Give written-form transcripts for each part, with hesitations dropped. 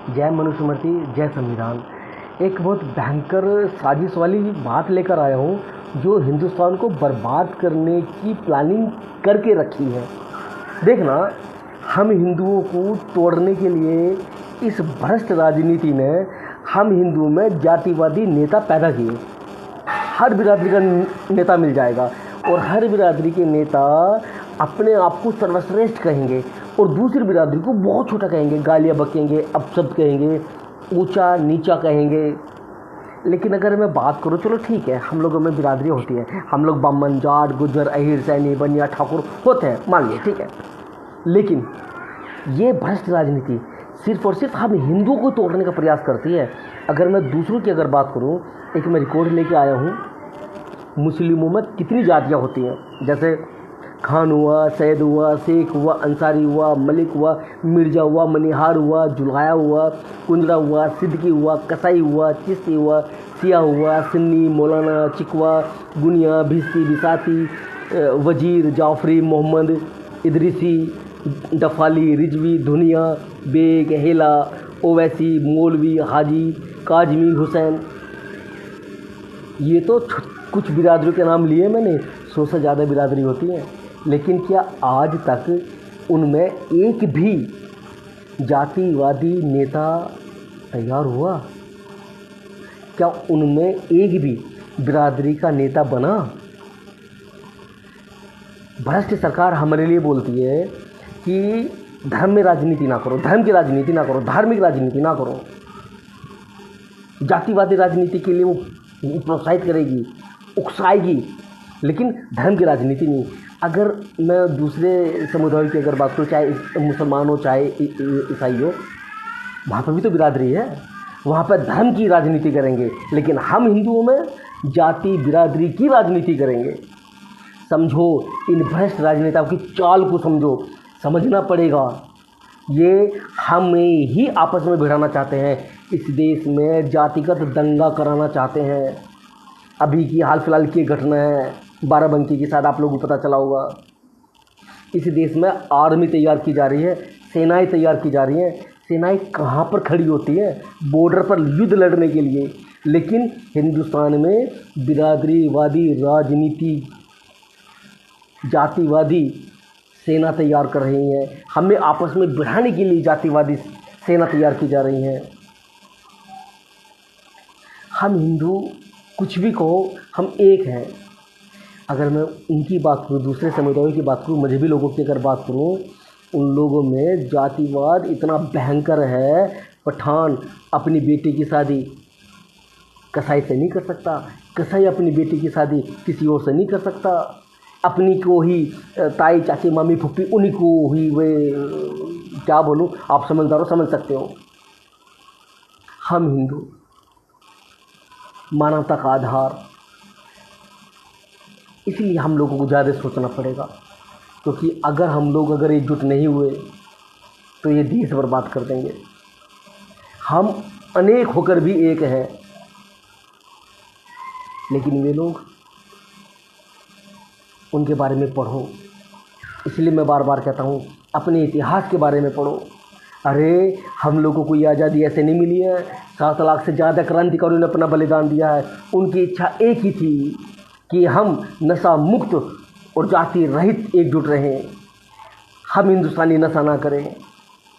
जय मनुस्मृति, जय संविधान। एक बहुत भयंकर साजिश वाली बात लेकर आया हूँ जो हिंदुस्तान को बर्बाद करने की प्लानिंग करके रखी है। देखना, हम हिंदुओं को तोड़ने के लिए इस भ्रष्ट राजनीति ने हम हिंदुओं में जातिवादी नेता पैदा किए। हर बिरादरी का नेता मिल जाएगा और हर बिरादरी के नेता अपने आप को सर्वश्रेष्ठ कहेंगे और दूसरी बिरादरी को बहुत छोटा कहेंगे, गालियाँ बकेंगे, अपशब्द कहेंगे, ऊंचा नीचा कहेंगे। लेकिन अगर मैं बात करूँ, चलो ठीक है, हम लोगों में बिरादरी होती है, हम लोग बामन, जाट, गुज्जर, अहिर, सैनी, बनिया, ठाकुर होते हैं, मान लिया, ठीक है। लेकिन ये भ्रष्ट राजनीति सिर्फ और सिर्फ हम हिंदुओं को तोड़ने का प्रयास करती है। अगर मैं दूसरों की अगर बात करूँ, एक मैं रिकॉर्ड लेके आया हूँ, मुस्लिमों में कितनी जातियाँ होती हैं, जैसे खान हुआ, सैयद हुआ, शेख हुआ, अंसारी हुआ, मलिक हुआ, मिर्जा हुआ, मनिहार हुआ, जुल्हाया हुआ, कुंजरा हुआ, सिद्दीकी हुआ, कसाई हुआ, चिश्ती हुआ, सिया हुआ, सुन्नी, मौलाना, चिकवा, गुनिया, भिस्ती, बिसाती, वजीर, जाफरी, मोहम्मद, इदरीसी, डफाली, रिजवी, धुनिया, बेग, हेला, ओवैसी, मौलवी, हाजी, काजमी, हुसैन। ये तो कुछ बिरादरियों के नाम लिए मैंने, 100 से ज़्यादा बिरादरी होती हैं। लेकिन क्या आज तक उनमें एक भी जातिवादी नेता तैयार हुआ? क्या उनमें एक भी बिरादरी का नेता बना? भ्रष्ट सरकार हमारे लिए बोलती है कि धर्म में राजनीति ना करो, धर्म की राजनीति ना करो, धार्मिक राजनीति ना करो। जातिवादी राजनीति के लिए वो प्रोत्साहित करेगी, उकसाएगी, लेकिन धर्म की राजनीति नहीं। अगर मैं दूसरे समुदाय की अगर बात करूँ, चाहे मुसलमान हो चाहे ईसाई हो, वहाँ पर भी तो बिरादरी है, वहाँ पर धर्म की राजनीति करेंगे। लेकिन हम हिंदुओं में जाति बिरादरी की राजनीति करेंगे। समझो, इन भ्रष्ट राजनेताओं की चाल को समझो, समझना पड़ेगा। ये हमें ही आपस में भिड़ाना चाहते हैं, इस देश में जातिगत दंगा कराना चाहते हैं। अभी की हाल फिलहाल की घटना है बाराबंकी के साथ, आप लोगों को पता चला होगा। इस देश में आर्मी तैयार की जा रही है, सेनाएं तैयार की जा रही हैं। सेनाएं कहाँ पर खड़ी होती हैं? बॉर्डर पर युद्ध लड़ने के लिए। लेकिन हिंदुस्तान में बिरादरीवादी राजनीति, जातिवादी सेना तैयार कर रही हैं, हमें आपस में भिड़ाने के लिए जातिवादी सेना तैयार की जा रही हैं। हम हिंदू कुछ भी कहो, हम एक हैं। अगर मैं उनकी बात करूँ, दूसरे समुदायों की बात करूँ, मजहबी लोगों की अगर बात करूँ, उन लोगों में जातिवाद इतना भयंकर है। पठान अपनी बेटी की शादी कसाई से नहीं कर सकता, कसाई अपनी बेटी की शादी किसी और से नहीं कर सकता। अपनी को ही ताई, चाची, मामी, फुप्पी, उन्हीं को ही, वे क्या बोलूँ, आप समझदार हो, समझ सकते हो। हम हिंदू मानवता का आधार, इसलिए हम लोगों को ज़्यादा सोचना पड़ेगा, क्योंकि अगर हम लोग अगर एकजुट नहीं हुए तो ये देश बर्बाद कर देंगे। हम अनेक होकर भी एक हैं, लेकिन वे लोग, उनके बारे में पढ़ो। इसलिए मैं बार बार कहता हूँ, अपने इतिहास के बारे में पढ़ो। अरे, हम लोगों को ये आज़ादी ऐसे नहीं मिली है। 7 लाख से ज़्यादा क्रांतिकारियों ने अपना बलिदान दिया है। उनकी इच्छा एक ही थी कि हम नशा मुक्त और जाति रहित एकजुट रहें। हम हिंदुस्तानी नशा ना करें,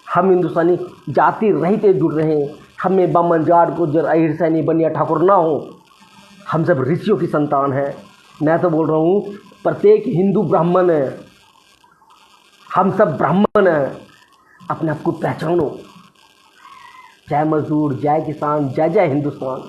हम हिंदुस्तानी जाति रहित एकजुट रहें। हमें बामन, जाट, गुज्जर, अहिर, सैनी, बनिया, ठाकुर ना हो। हम सब ऋषियों की संतान हैं। मैं तो बोल रहा हूँ, प्रत्येक हिंदू ब्राह्मण है, हम सब ब्राह्मण हैं। अपने आप को पहचानो। जय मजदूर, जय किसान, जय जय हिंदुस्तान।